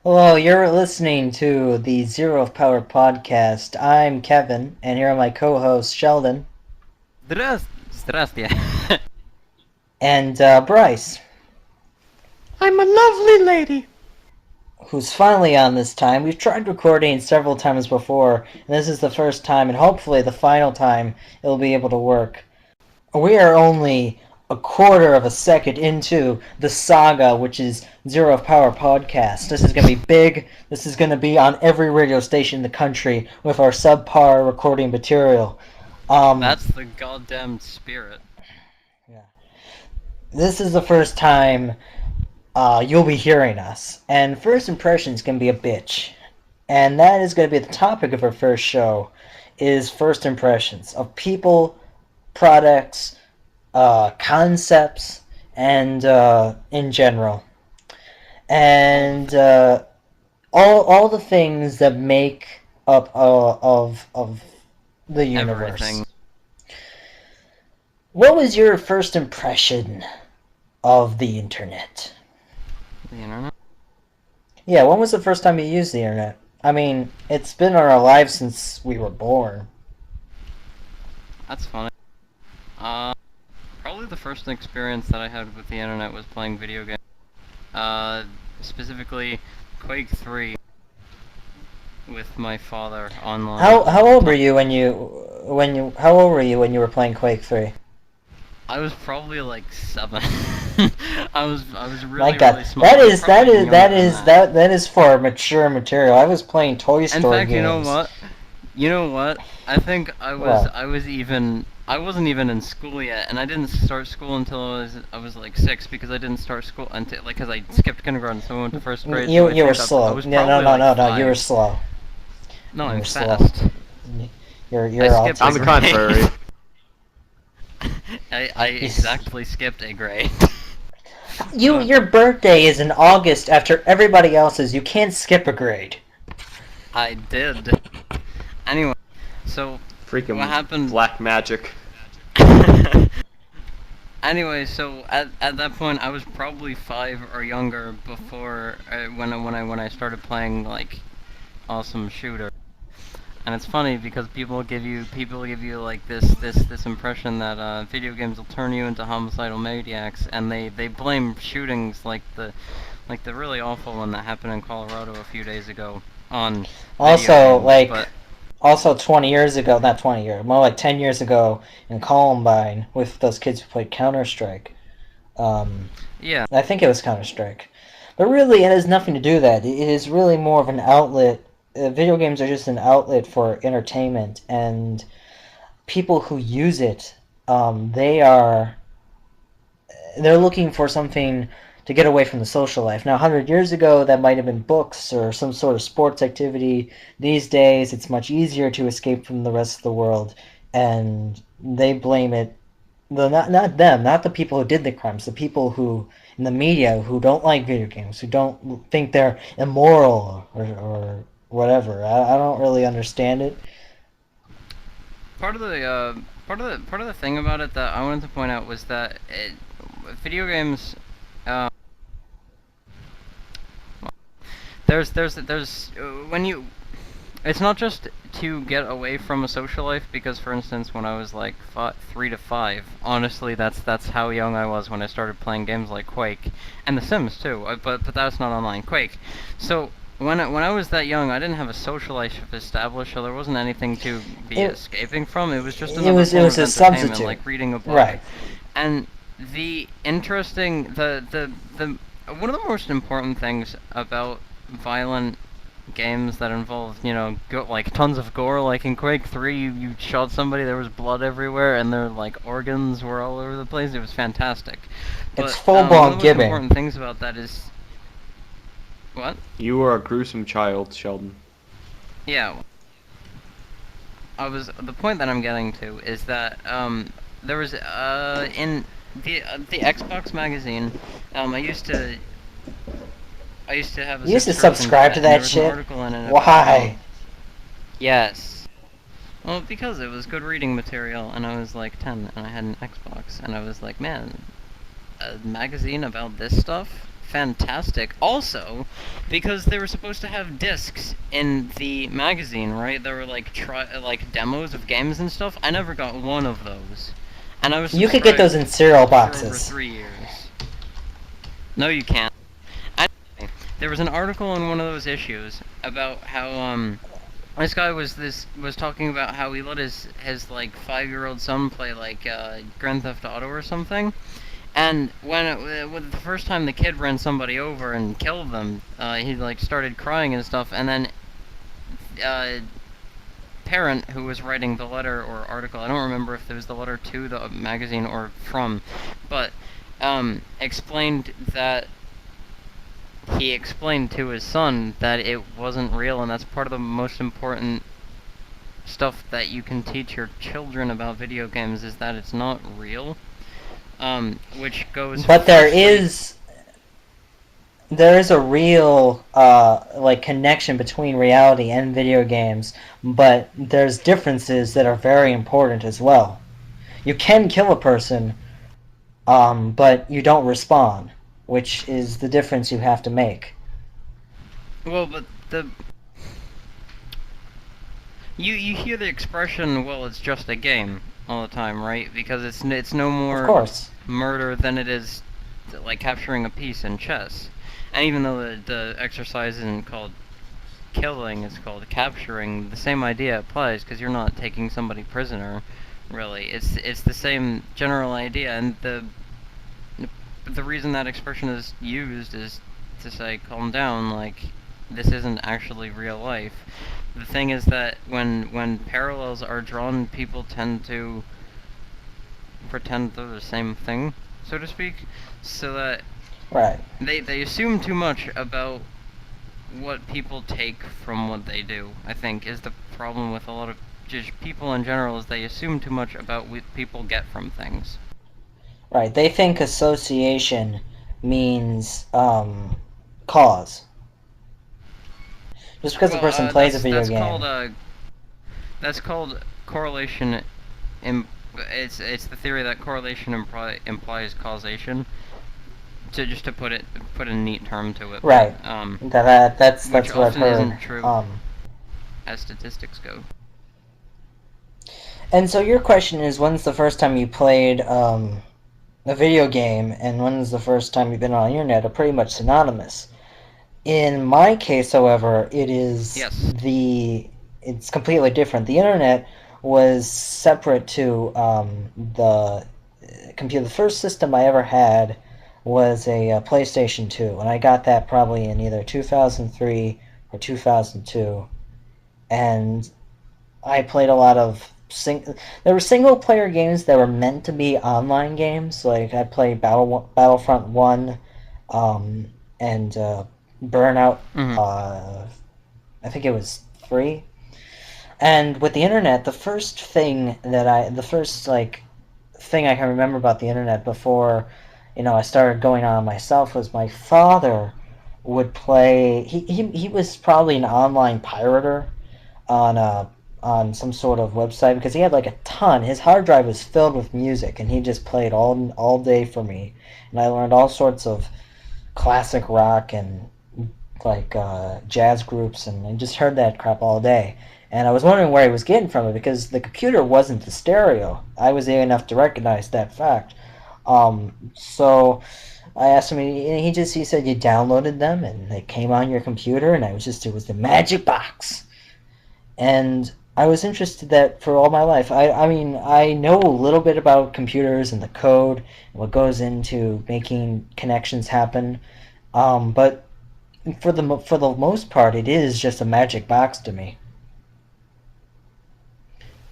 Hello, you're listening to the Zeroth Power Podcast. I'm Kevin, and here are my co-hosts Sheldon Здрасте. and Bryce, I'm a lovely lady. who's finally on this time. We've tried recording several times before, and this is the first time, and hopefully the final time it'll be able to work. We are only a quarter of a second into the saga, which is Zeroth Power Podcast. This is going to be big. This is going to be on every radio station in the country with our subpar recording material. That's the goddamn spirit. This is the first time you'll be hearing us, and first impressions can be a bitch, and that is going to be the topic of our first show. Is first impressions of people, products, concepts, and in general, and all the things that make up of the universe. Everything. What was your first impression of the internet? The internet? Yeah, when was the first time you used the internet? I mean, it's been in our lives since we were born. That's funny. Probably the first experience that I had with the internet was playing video games. Specifically Quake 3 with my father online. How old were you when you were playing Quake 3? I was probably like 7. I was really My God, really small. that is for mature material. I was playing Toy Story In fact, games. You know what? I think I wasn't even in school yet, and I didn't start school until I was like 6 because I didn't start school until because I skipped kindergarten, so I went to first grade. You so were slow. No, you were slow. No, You I'm were slow. fast. You're I skipped On the contrary. I exactly skipped a grade. Your birthday is in August after everybody else's. You can't skip a grade. I did. Anyway, so Freaking what happened? black magic. Anyway, so at that point, I was probably 5 or younger before when I started playing like awesome shooter. And it's funny because people give you like this impression that video games will turn you into homicidal maniacs, and they blame shootings like the really awful one that happened in Colorado a few days ago on Also, video games, like, also 20 years ago, not 20 years, more like 10 years ago in Columbine with those kids who played Counter-Strike. Yeah. I think it was Counter-Strike. But really, it has nothing to do with that. It is really more of an outlet. Video games are just an outlet for entertainment, and people who use it, they're looking for something to get away from the social life. Now, 100 years ago, that might have been books or some sort of sports activity. These days, it's much easier to escape from the rest of the world, and they blame it. Not them, not the people who did the crimes, the people who in the media who don't like video games, who don't think they're immoral or whatever. I don't really understand it. Part of the thing about it that I wanted to point out was that video games. When you, it's not just to get away from a social life, because for instance when I was like 3 to 5, honestly that's how young I was when I started playing games like Quake and The Sims too, but that's not online. Quake. So when I was that young, I didn't have a social life established, so there wasn't anything to be escaping from. It was just another form of a entertainment, substitute, like reading a book. right? And the interesting the one of the most important things about violent games that involve, like tons of gore, like in Quake 3, you shot somebody, there was blood everywhere, and their like organs were all over the place. It was fantastic. It's But full-blown one of the most gibbing. important things about that is what? You are a gruesome child, Sheldon. Yeah. The point that I'm getting to is that there was in the Xbox magazine, I used to have a You used to subscription subscribe to and there that was shit? an article in it Why? Yes. Well, because it was good reading material, and I was like 10, and I had an Xbox, and I was like, man, a magazine about this stuff? fantastic. Also, because they were supposed to have discs in the magazine, right? There were like demos of games and stuff. I never got one of those, and I was You could get those in subscribed cereal for over boxes. 3 years. No, you can't. Anyway, there was an article in one of those issues about how this guy was talking about how he let his like 5-year-old son play like Grand Theft Auto or something, and when the first time the kid ran somebody over and killed them, he like started crying and stuff, and then uh, parent who was writing the letter or article, I don't remember if it was the letter to the magazine or from, but explained that he explained to his son that it wasn't real, and that's part of the most important stuff that you can teach your children about video games is that it's not real. Which goes. But there is a real like connection between reality and video games, but there's differences that are very important as well. You can kill a person, but you don't respawn, which is the difference you have to make. Well, but you hear the expression, "Well, it's just a game," all the time, right? Because it's no Of more course. murder than it is like capturing a piece in chess. And even though the exercise isn't called killing, it's called capturing, the same idea applies because you're not taking somebody prisoner, really. It's the same general idea, and the reason that expression is used is to say, calm down, like, this isn't actually real life. The thing is that when parallels are drawn, people tend to pretend they're the same thing, so to speak, so that Right. they assume too much about what people take from what they do. I think is the problem with a lot of just people in general is they assume too much about what people get from things. Right. They think association means cause. Just because a Well, person plays a video called game. that's called correlation. Im- it's the theory that correlation implies causation. To just to put a neat term to it, Right. but, That's which what I've often heard. isn't true as statistics go. And so your question is, when's the first time you played a video game, and when's the first time you've been on the internet? Are pretty much synonymous. In my case, however, Yes. it's completely different. The internet was separate to the computer. The first system I ever had was a PlayStation 2, and I got that probably in either 2003 or 2002. And I played a lot of there were single player games that were meant to be online games. Like I played Battlefront 1, and Burnout. Mm-hmm. I think it was 3. And with the internet, the first like thing I can remember about the internet before, I started going on myself was my father would play. He was probably an online pirater on some sort of website because he had like a ton. His hard drive was filled with music, and he just played all day for me, and I learned all sorts of classic rock and like jazz groups, and I just heard that crap all day. And I was wondering where he was getting from it because the computer wasn't the stereo. I was young enough to recognize that fact. So I asked him, and he said you downloaded them and they came on your computer, and it was the magic box. And I was interested that for all my life. I mean, I know a little bit about computers and the code and what goes into making connections happen, but for the most part, it is just a magic box to me.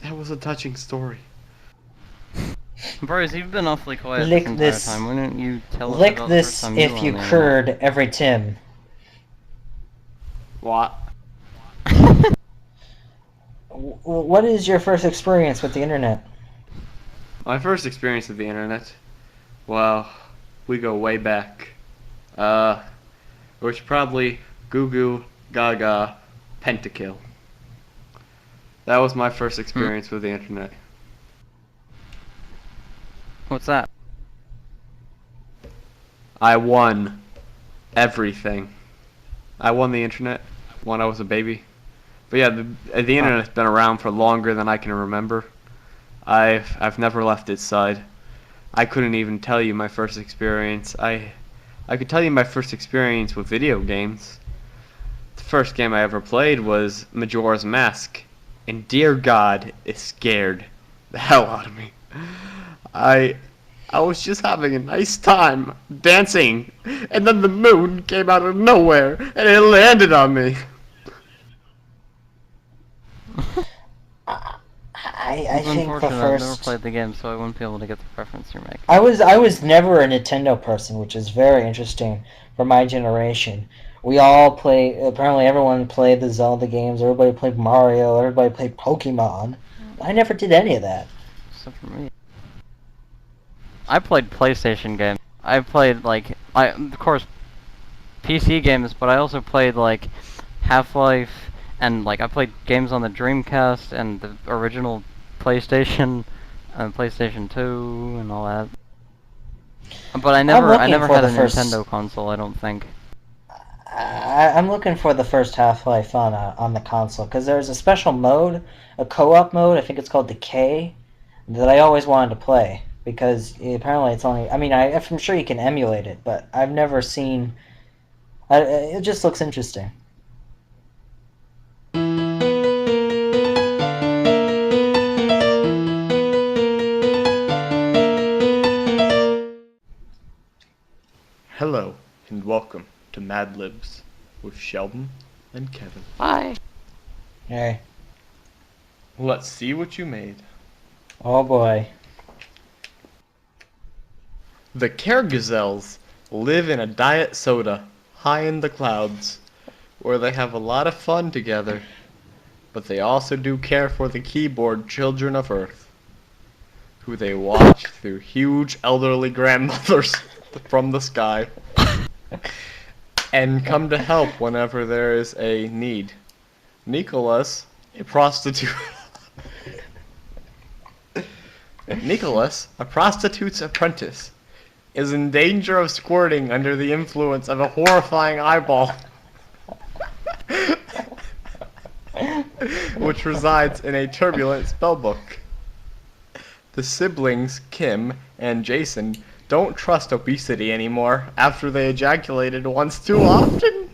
That was a touching story. Bryce, you've been awfully quiet this Lick entire this, time. Why don't you tell us lick about the first this time you were if on you the internet? curd every Tim. What? What is your first experience with the internet? My first experience with the internet, well, we go way back. It was probably Goo Goo Gaga Pentakill. That was my first experience with the internet. What's that? I won Everything. I won the internet when I was a baby. But yeah, the Huh. internet's been around for longer than I can remember. I've never left its side. I couldn't even tell you my first experience. I could tell you my first experience with video games. The first game I ever played was Majora's Mask, and dear God, it scared the hell out of me. I I was just having a nice time dancing, and then the moon came out of nowhere and it landed on me. I It's think the unfortunate I've never first. played the game, so I wouldn't be able to get the reference you're making. I was never a Nintendo person, which is very interesting for my generation. We all play. Apparently, everyone played the Zelda games. Everybody played Mario. Everybody played Pokemon. I never did any of that. Except for me. I played PlayStation games. I played of course PC games, but I also played like Half-Life and I played games on the Dreamcast and the original PlayStation and PlayStation 2 and all that. But I'm I looking never for had the a first. Nintendo console, I don't think. I'm looking for the first Half-Life on the console because there's a special mode, a co-op mode. I think it's called Decay, that I always wanted to play because apparently it's only. I mean, I'm sure you can emulate it, but I've never seen. It just looks interesting. Hello, and welcome to Mad Libs with Sheldon and Kevin. Bye. Hey, Let's see what you made. oh boy. The Caregazelles live in a diet soda high in the clouds, where they have a lot of fun together, but they also do care for the keyboard children of Earth, who they watch through huge elderly grandmothers from the sky, and come to help whenever there is a need. Nicholas, a prostitute. Nicholas, a prostitute's apprentice, is in danger of squirting under the influence of a horrifying eyeball, which resides in a turbulent spellbook. The siblings, Kim and Jason, don't trust obesity anymore after they ejaculated once too often.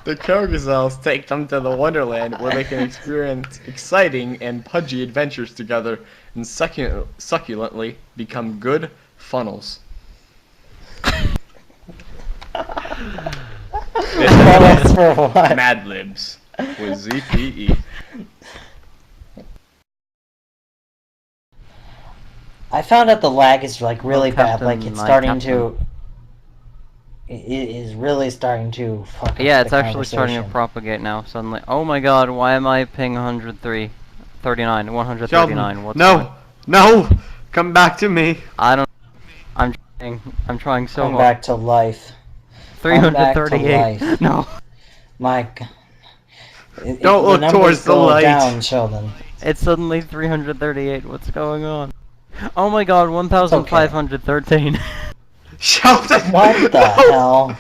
The Caregazelles take them to the Wonderland where they can experience exciting and pudgy adventures together and succulently become good funnels. This Funnels is for what? Mad Libs with Z.P.E. I found out the lag is like really bad. Like Captain, it's my starting captain. to. It is really starting to fuck up Yeah, the it's actually starting to conversation. propagate now suddenly. Oh my god, why am I ping 103? 39, 139, what's going? No! Come back to me! I don't I'm trying so Come hard. back to life. Come back to 338. life. No. My. Don't The look numbers towards the go light. down, Sheldon. It's suddenly 338. What's going on? Oh my god, 1513. Sheldon! What the hell?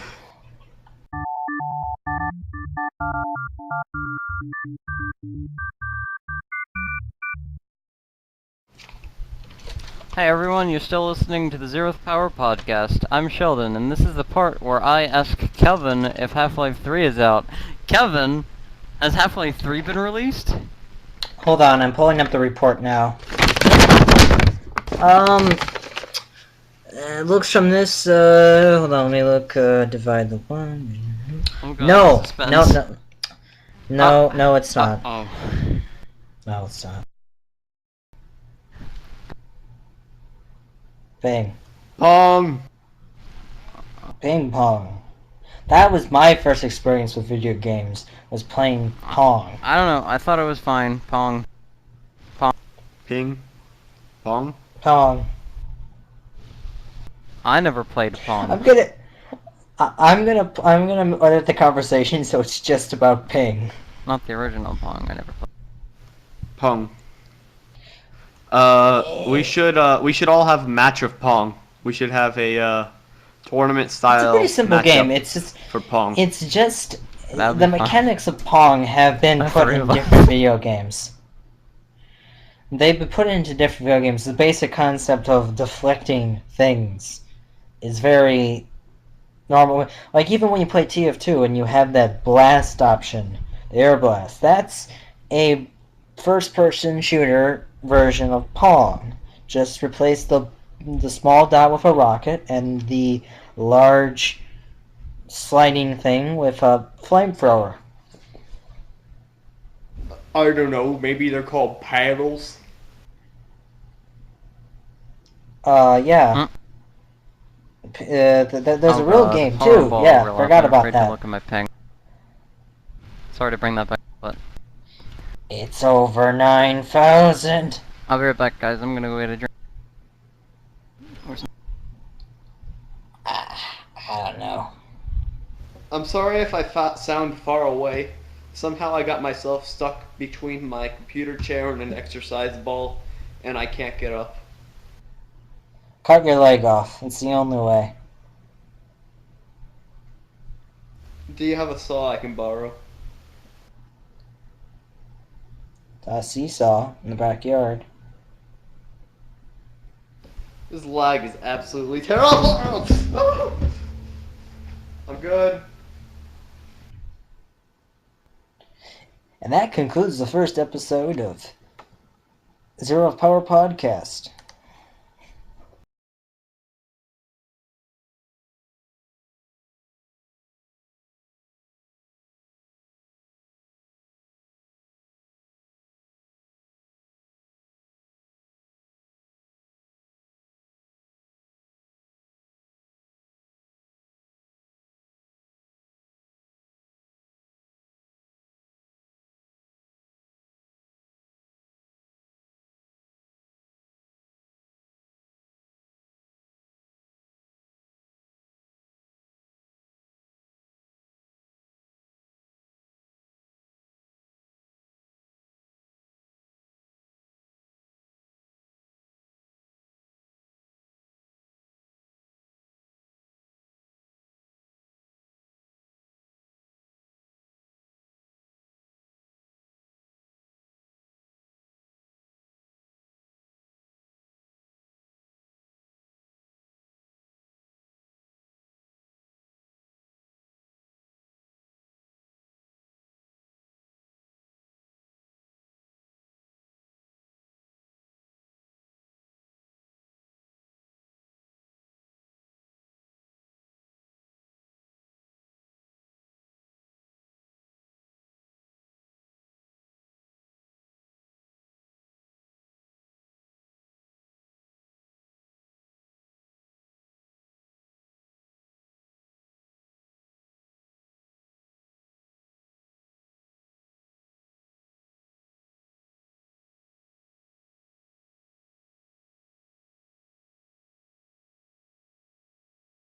Hi everyone, you're still listening to the Zeroth Power Podcast. I'm Sheldon, and this is the part where I ask Kevin if Half-Life 3 is out. Kevin, has Half-Life 3 been released? Hold on, I'm pulling up the report now. It looks from this, hold on, let me look, divide the one. Oh god, No, suspense. no, it's not. Oh. No, it's not. Bing. Pong! Ping pong. That was my first experience with video games, was playing Pong. I don't know, I thought it was fine. Pong. Ping. Pong. Pong. I never played Pong. I'm gonna edit the conversation so it's just about Ping. Not the original Pong, I never played. Pong. We should all have a match of Pong. We should have a tournament It's a style pretty simple game. matchup for Pong. It's just That would the be fun. mechanics of Pong have been The put three in of us. different video games. They've been put into different video games. The basic concept of deflecting things is very normal. Like even when you play TF2 and you have that blast option, the air blast, that's a first-person shooter version of Pong. Just replace the small dot with a rocket and the large sliding thing with a flamethrower. I don't know, maybe they're called paddles. Yeah. There's Oh a real god, game too. horrible Yeah, overlap. forgot I'm about afraid to that. look at my ping. Sorry to bring that back, but It's over 9,000. I'll be right back, guys. I'm gonna go get a drink. I don't know. I'm sorry if I sound far away. Somehow I got myself stuck between my computer chair and an exercise ball, and I can't get up. Cut your leg off. It's the only way. Do you have a saw I can borrow? A seesaw in the backyard. This lag is absolutely terrible. I'm good. And that concludes the first episode of Zeroth Power Podcast.